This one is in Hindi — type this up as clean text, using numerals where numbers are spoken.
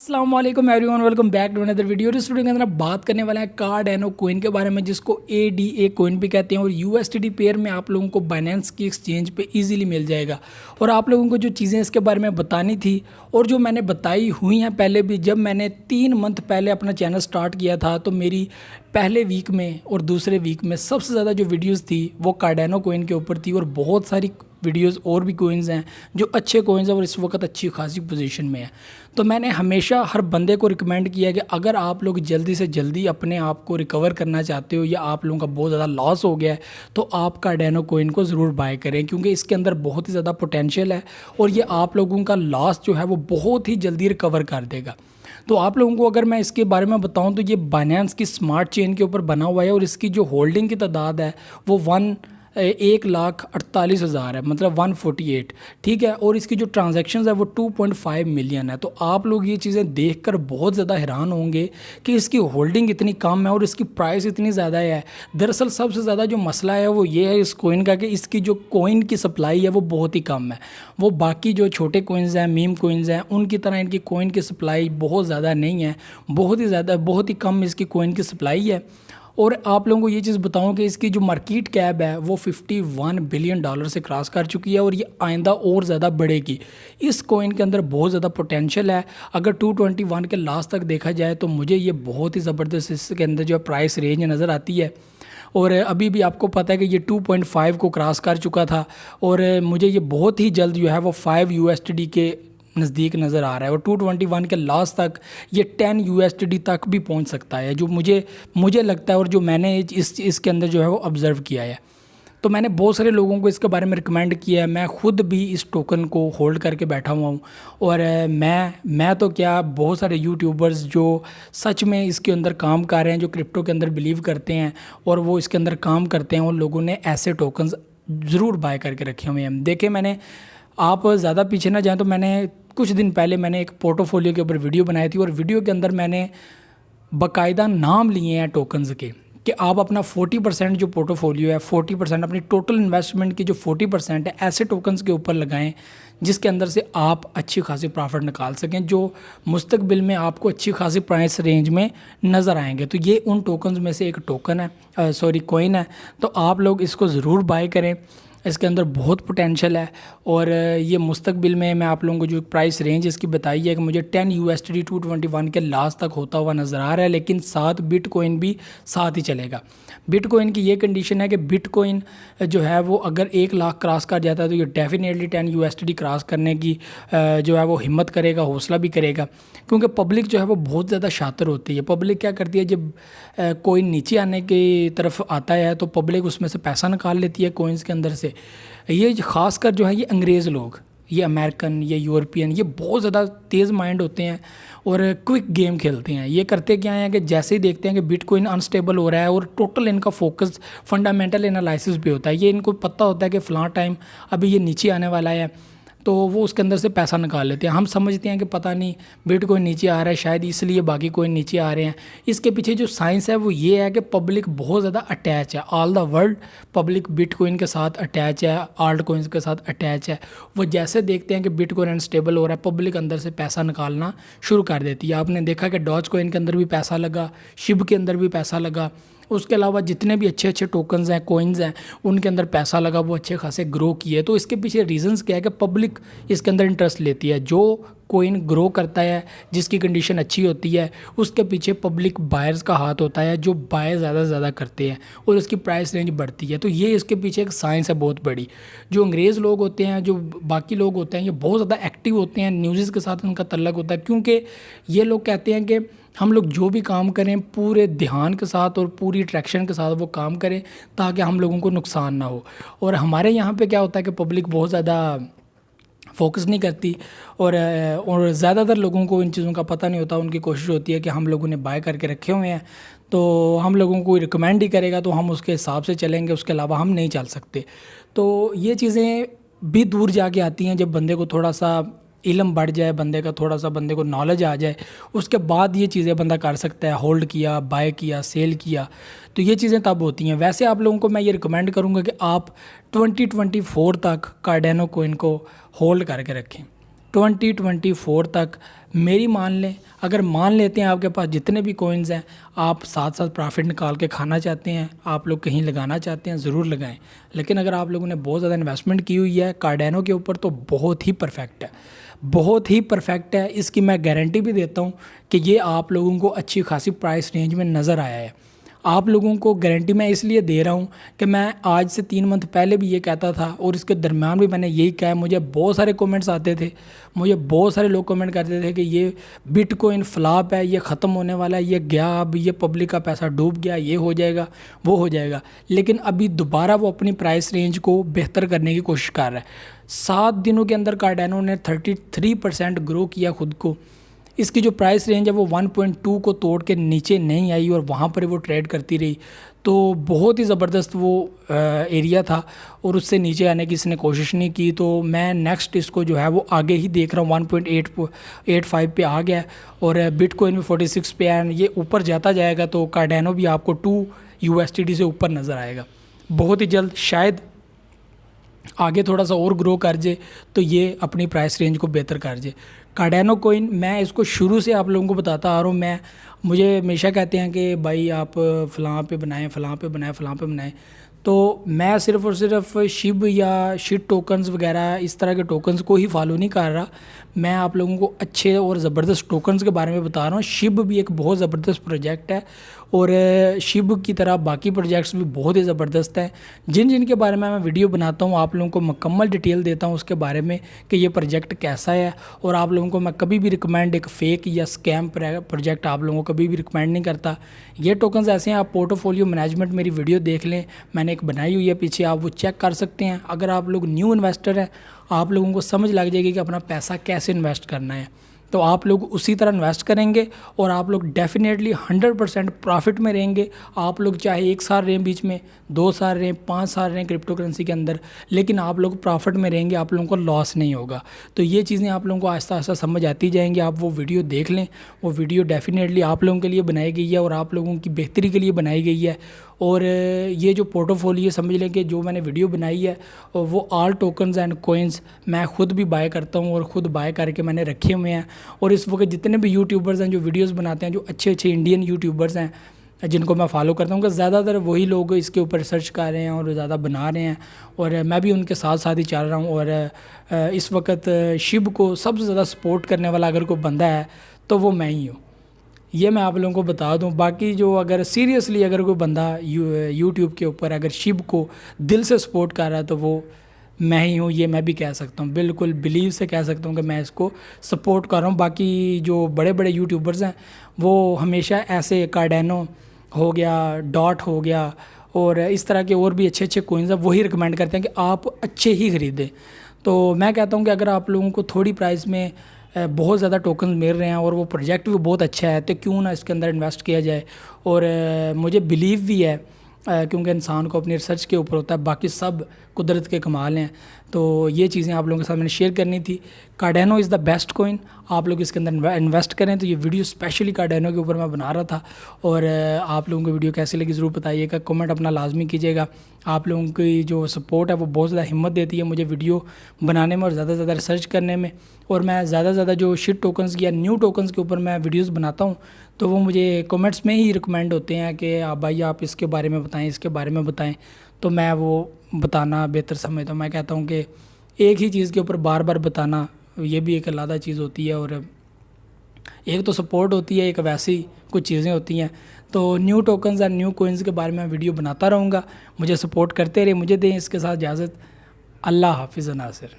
अस्सलाम वालेकुम everyone, welcome back to another video. इस वीडियो के अंदर आप बात करने वाले हैं कार्डेनो कोइन के बारे में, जिसको ADA कोइन भी कहते हैं। और USDT पेयर में आप लोगों को बाइनेंस की एक्सचेंज पे इजीली मिल जाएगा। और आप लोगों को जो चीज़ें इसके बारे में बतानी थी और जो मैंने बताई हुई हैं पहले भी, जब मैंने 3 मंथ पहले अपना चैनल स्टार्ट किया था तो मेरी पहले वीक में और दूसरे वीक में सबसे ज़्यादा जो वीडियोज़ थी वो कार्डेनो कोइन के ऊपर थी। और बहुत सारी वीडियोस और भी कोइंस हैं जो अच्छे कोइंस हैं और इस वक्त अच्छी खासी पोजीशन में है। तो मैंने हमेशा हर बंदे को रिकमेंड किया कि अगर आप लोग जल्दी से जल्दी अपने आप को रिकवर करना चाहते हो या आप लोगों का बहुत ज़्यादा लॉस हो गया है तो आप कार्डेनो कोइन को ज़रूर बाय करें, क्योंकि इसके अंदर बहुत ही ज़्यादा पोटेंशियल है और ये आप लोगों का लॉस जो है वो बहुत ही जल्दी रिकवर कर देगा। तो आप लोगों को अगर मैं इसके बारे में बताऊं तो ये बाइनेंस की स्मार्ट चेन के ऊपर बना हुआ है और इसकी जो होल्डिंग की तादाद है वो 1,48,000 है, मतलब 148, ठीक है। और इसकी जो ट्रांजैक्शंस है वो 2.5 मिलियन है। तो आप लोग ये चीज़ें देखकर बहुत ज़्यादा हैरान होंगे कि इसकी होल्डिंग इतनी कम है और इसकी प्राइस इतनी ज़्यादा है। दरअसल सबसे ज़्यादा जो मसला है वो ये है इस कोइन का कि इसकी जो कोइन की सप्लाई है वो बहुत ही कम है। वो बाकी जो छोटे कोइंस हैं, मीम कोइंस हैं, उनकी तरह इनकी कोइन की सप्लाई बहुत ज़्यादा नहीं है, बहुत ही कम इसकी कोइन की सप्लाई है। और आप लोगों को ये चीज़ बताऊं कि इसकी जो मार्केट कैप है वो $51 बिलियन से क्रॉस कर चुकी है और ये आइंदा और ज़्यादा बढ़ेगी। इस कॉइन के अंदर बहुत ज़्यादा पोटेंशियल है। अगर 221 के लास्ट तक देखा जाए तो मुझे ये बहुत ही ज़बरदस्त इसके अंदर जो प्राइस रेंज नज़र आती है। और अभी भी आपको पता है कि ये 2.5 को क्रॉस कर चुका था और मुझे ये बहुत ही जल्द जो है वो 5 USD के नज़दीक नज़र आ रहा है। और 221 के लास्ट तक ये 10 USD तक भी पहुंच सकता है, जो मुझे लगता है और जो मैंने इसके अंदर जो है वो ऑब्ज़र्व किया है। तो मैंने बहुत सारे लोगों को इसके बारे में रिकमेंड किया है। मैं ख़ुद भी इस टोकन को होल्ड करके बैठा हुआ हूँ। और मैं तो क्या, बहुत सारे यूट्यूबर्स जो सच में इसके अंदर काम कर रहे हैं, जो क्रिप्टो के अंदर बिलीव करते हैं और वो इसके अंदर काम करते हैं, उन लोगों ने ऐसे टोकन्स ज़रूर बाय करके रखे हुए हैं। देखें, मैंने, आप ज़्यादा पीछे ना जाएं तो मैंने कुछ दिन पहले मैंने एक पोर्टोफोलियो के ऊपर वीडियो बनाई थी और वीडियो के अंदर मैंने बाकायदा नाम लिए हैं टोकन्स के कि आप अपना 40% जो पोर्टोफोलियो है, 40% अपनी टोटल इन्वेस्टमेंट की जो 40% है ऐसे टोकन्स के ऊपर लगाएं जिसके अंदर से आप अच्छी खासी प्रॉफिट निकाल सकें, जो मुस्तकबिल में आपको अच्छी खासी प्राइस रेंज में नज़र आएंगे। तो ये उन टोकन्स में से एक टोकन है, कोइन है। तो आप लोग इसको ज़रूर बाय करें, इसके अंदर बहुत पोटेंशियल है। और ये मुस्तकबिल में मैं आप लोगों को जो प्राइस रेंज इसकी बताई है कि मुझे 10 USD 221 के लास्ट तक होता हुआ नज़र आ रहा है, लेकिन साथ बिटकॉइन भी साथ ही चलेगा। बिटकॉइन की ये कंडीशन है कि बिटकॉइन जो है वो अगर 1 लाख क्रॉस कर जाता है तो ये डेफिनेटली 10 USD क्रॉस करने की जो है वो हिम्मत करेगा, हौसला भी करेगा, क्योंकि पब्लिक जो है वो बहुत ज़्यादा शातिर होती है। पब्लिक क्या करती है, जब कोइन नीचे आने की तरफ आता है तो पब्लिक उसमें से पैसा निकाल लेती है कोइंस के अंदर से। ये ख़ासकर जो है ये अंग्रेज़ लोग, ये अमेरिकन, ये यूरोपियन, ये बहुत ज़्यादा तेज़ माइंड होते हैं और क्विक गेम खेलते हैं। ये करते क्या हैं कि जैसे ही देखते हैं कि बिटकॉइन अनस्टेबल हो रहा है और टोटल इनका फोकस फंडामेंटल एनालिसिस भी होता है, ये इनको पता होता है कि फ़लाँ टाइम अभी ये नीचे आने वाला है, तो वो उसके अंदर से पैसा निकाल लेते हैं। हम समझते हैं कि पता नहीं बिटकॉइन नीचे आ रहा है, शायद इसलिए बाकी कोइन नीचे आ रहे हैं। इसके पीछे जो साइंस है वो ये है कि पब्लिक बहुत ज़्यादा अटैच है, all the world public bitcoin के साथ अटैच है, आल्ट कोइंस के साथ अटैच है। वो जैसे देखते हैं कि बिटकॉइन अनस्टेबल हो रहा है, पब्लिक अंदर से पैसा निकालना शुरू कर देती है। आपने देखा कि डॉज कोइन के अंदर भी पैसा लगा, शिब के अंदर भी पैसा लगा, उसके अलावा जितने भी अच्छे अच्छे टोकन्स हैं, कोइंस हैं, उनके अंदर पैसा लगा, वो अच्छे खासे ग्रो किए। तो इसके पीछे रीजंस क्या है कि पब्लिक इसके अंदर इंटरेस्ट लेती है। जो कोइन ग्रो करता है, जिसकी कंडीशन अच्छी होती है, उसके पीछे पब्लिक बायर्स का हाथ होता है, जो बाय ज़्यादा से ज़्यादा करते हैं और उसकी प्राइस रेंज बढ़ती है। तो ये इसके पीछे एक साइंस है बहुत बड़ी। जो अंग्रेज़ लोग होते हैं, जो बाकी लोग होते हैं, ये बहुत ज़्यादा एक्टिव होते हैं, न्यूज़ के साथ उनका तल्लक होता है, क्योंकि ये लोग कहते हैं कि हम लोग जो भी काम करें पूरे ध्यान के साथ और पूरी ट्रैक्शन के साथ वो काम करें ताकि हम लोगों को नुकसान ना हो। और हमारे यहाँ पे क्या होता है कि पब्लिक बहुत ज़्यादा फोकस नहीं करती और ज़्यादातर लोगों को इन चीज़ों का पता नहीं होता। उनकी कोशिश होती है कि हम लोगों ने बाय करके रखे हुए हैं तो हम लोगों को रिकमेंड ही करेगा तो हम उसके हिसाब से चलेंगे, उसके अलावा हम नहीं चल सकते। तो ये चीज़ें भी दूर जाके आती हैं जब बंदे को थोड़ा सा इल्म बढ़ जाए, बंदे का थोड़ा सा बंदे को नॉलेज आ जाए, उसके बाद ये चीज़ें बंदा कर सकता है। होल्ड किया, बाय किया, सेल किया, तो ये चीज़ें तब होती हैं। वैसे आप लोगों को मैं ये रिकमेंड करूँगा कि आप 2024 तक कार्डेनो कोइन को होल्ड करके रखें। 2024 तक मेरी मान लें, अगर मान लेते हैं आपके पास जितने भी कॉइन्स हैं, आप साथ साथ प्रॉफिट निकाल के खाना चाहते हैं, आप लोग कहीं लगाना चाहते हैं, ज़रूर लगाएं। लेकिन अगर आप लोगों ने बहुत ज़्यादा इन्वेस्टमेंट की हुई है कार्डेनो के ऊपर तो बहुत ही परफेक्ट है, बहुत ही परफेक्ट है। इसकी मैं गारंटी भी देता हूँ कि ये आप लोगों को अच्छी खासी प्राइस रेंज में नज़र आया है। आप लोगों को गारंटी मैं इसलिए दे रहा हूँ कि मैं आज से 3 मंथ पहले भी ये कहता था और इसके दरमियान भी मैंने यही कहा है। मुझे बहुत सारे कमेंट्स आते थे, मुझे बहुत सारे लोग कमेंट करते थे कि ये बिटकॉइन फ्लॉप है, ये ख़त्म होने वाला है, ये गया, अब ये पब्लिक का पैसा डूब गया, ये हो जाएगा, वो हो जाएगा। लेकिन अभी दोबारा वो अपनी प्राइस रेंज को बेहतर करने की कोशिश कर रहा है। 7 दिनों के अंदर कार्डेनो ने 33% ग्रो किया खुद को। इसकी जो प्राइस रेंज है वो 1.2 को तोड़ के नीचे नहीं आई और वहाँ पर वो ट्रेड करती रही। तो बहुत ही ज़बरदस्त वो एरिया था और उससे नीचे आने की इसने कोशिश नहीं की। तो मैं नेक्स्ट इसको जो है वो आगे ही देख रहा हूँ, 1.85 पे आ गया और बिटकॉइन भी 46 पे है। ये ऊपर जाता जाएगा तो कार्डेनो भी आपको 2 USDT से ऊपर नज़र आएगा बहुत ही जल्द। शायद आगे थोड़ा सा और ग्रो कर जाए तो ये अपनी प्राइस रेंज को बेहतर कर जाए। कार्डेनो कोइन मैं इसको शुरू से आप लोगों को बताता आ रहा हूँ। मुझे हमेशा कहते हैं कि भाई आप फ़लाँ पे बनाएं, फ़लाँ पे बनाएं, फ़लाँ पे बनाएं। तो मैं सिर्फ़ और सिर्फ शिब या शिट टोकन्स वगैरह इस तरह के टोकन्स को ही फॉलो नहीं कर रहा। मैं आप लोगों को अच्छे और ज़बरदस्त टोकन्स के बारे में बता रहा हूँ। शिब भी एक बहुत ज़बरदस्त प्रोजेक्ट है और शिब की तरह बाकी प्रोजेक्ट्स भी बहुत ही ज़बरदस्त हैं। जिन के बारे में मैं वीडियो बनाता हूँ आप लोगों को मुकम्मल डिटेल देता हूँ उसके बारे में कि ये प्रोजेक्ट कैसा है। और आप लोगों को मैं कभी भी रिकमेंड एक फ़ेक या स्कैम प्रोजेक्ट आप लोगों को कभी भी रिकमेंड नहीं करता। ये टोकन्स ऐसे हैं, आप पोर्टफोलियो मैनेजमेंट मेरी वीडियो देख लें, मैंने एक बनाई हुई है पीछे, आप वो चेक कर सकते हैं। अगर आप लोग न्यू इन्वेस्टर हैं आप लोगों को समझ लग जाएगी कि अपना पैसा कैसे इन्वेस्ट करना है, तो आप लोग उसी तरह इन्वेस्ट करेंगे और आप लोग डेफिनेटली 100% प्रॉफिट में रहेंगे। आप लोग चाहे 1 साल रहें, बीच में 2 साल रहें, 5 साल रहें क्रिप्टो करेंसी के अंदर, लेकिन आप लोग प्रॉफिट में रहेंगे, आप लोगों को लॉस नहीं होगा। तो ये चीज़ें आप लोगों को आहिस्ता आहिस्ता समझ आती जाएंगी। आप वो वीडियो देख लें, वो वीडियो डेफिनेटली आप लोगों के लिए बनाई गई है और आप लोगों की बेहतरी के लिए बनाई गई है। और ये जो पोर्टफोलियो समझ लें कि जो मैंने वीडियो बनाई है और वो ऑल टोकन्स एंड कोइंस मैं ख़ुद भी बाय करता हूँ और ख़ुद बाय करके मैंने रखे हुए हैं। और इस वक्त जितने भी यूट्यूबर्स हैं जो वीडियोस बनाते हैं, जो अच्छे अच्छे इंडियन यूट्यूबर्स हैं जिनको मैं फॉलो करता हूँ, कि ज़्यादातर वही लोग इसके ऊपर रिसर्च कर रहे हैं और ज़्यादा बना रहे हैं और मैं भी उनके साथ साथ ही चल रहा हूँ। और इस वक्त शिब को सबसे ज़्यादा सपोर्ट करने वाला अगर कोई बंदा है तो वो मैं ही हूँ, ये मैं आप लोगों को बता दूं। बाकी जो अगर सीरियसली अगर कोई बंदा यूट्यूब के ऊपर अगर शिब को दिल से सपोर्ट कर रहा है तो वो मैं ही हूँ, ये मैं भी कह सकता हूँ, बिल्कुल बिलीव से कह सकता हूँ कि मैं इसको सपोर्ट कर रहा हूँ। बाकी जो बड़े बड़े यूट्यूबर्स हैं वो हमेशा ऐसे कार्डेनो हो गया, डॉट हो गया और इस तरह के और भी अच्छे अच्छे कोइंस हैं वही रिकमेंड करते हैं कि आप अच्छे ही ख़रीदें। तो मैं कहता हूँ कि अगर आप लोगों को थोड़ी प्राइस में बहुत ज़्यादा टोकन मिल रहे हैं और वो प्रोजेक्ट भी बहुत अच्छा है तो क्यों ना इसके अंदर इन्वेस्ट किया जाए। और मुझे बिलीव भी है क्योंकि इंसान को अपनी रिसर्च के ऊपर होता है, बाकी सब कुदरत के कमाल हैं। तो ये चीज़ें आप लोगों के साथ मैंने शेयर करनी थी। कार्डेनो इज़ द बेस्ट कॉइन, आप लोग इसके अंदर इन्वेस्ट करें। तो ये वीडियो स्पेशली कार्डेनो के ऊपर मैं बना रहा था और आप लोगों को वीडियो कैसी लगी ज़रूर बताइएगा, कमेंट अपना लाजमी कीजिएगा। आप लोगों की जो सपोर्ट है वो बहुत ज़्यादा हिम्मत देती है मुझे वीडियो बनाने में और ज़्यादा से ज़्यादा रिसर्च करने में। और मैं ज़्यादा से ज़्यादा जो शिट टोकन्स या न्यू टोकन्स के ऊपर मैं वीडियोस बनाता हूँ तो वो मुझे कमेंट्स में ही रिकमेंड होते हैं कि आप भाई आप इसके बारे में बताएं, इसके बारे में बताएं। तो मैं वो बताना बेहतर समझता हूँ। मैं कहता हूँ कि एक ही चीज़ के ऊपर बार बार बताना ये भी एक अलग चीज़ होती है और एक तो सपोर्ट होती है, एक वैसी कुछ चीज़ें होती हैं। तो न्यू टोकन्स और न्यू कोइंस के बारे में मैं वीडियो बनाता रहूँगा। मुझे सपोर्ट करते रहे, मुझे दें इसके साथ इजाज़त। अल्लाह हाफिज़ नासिर।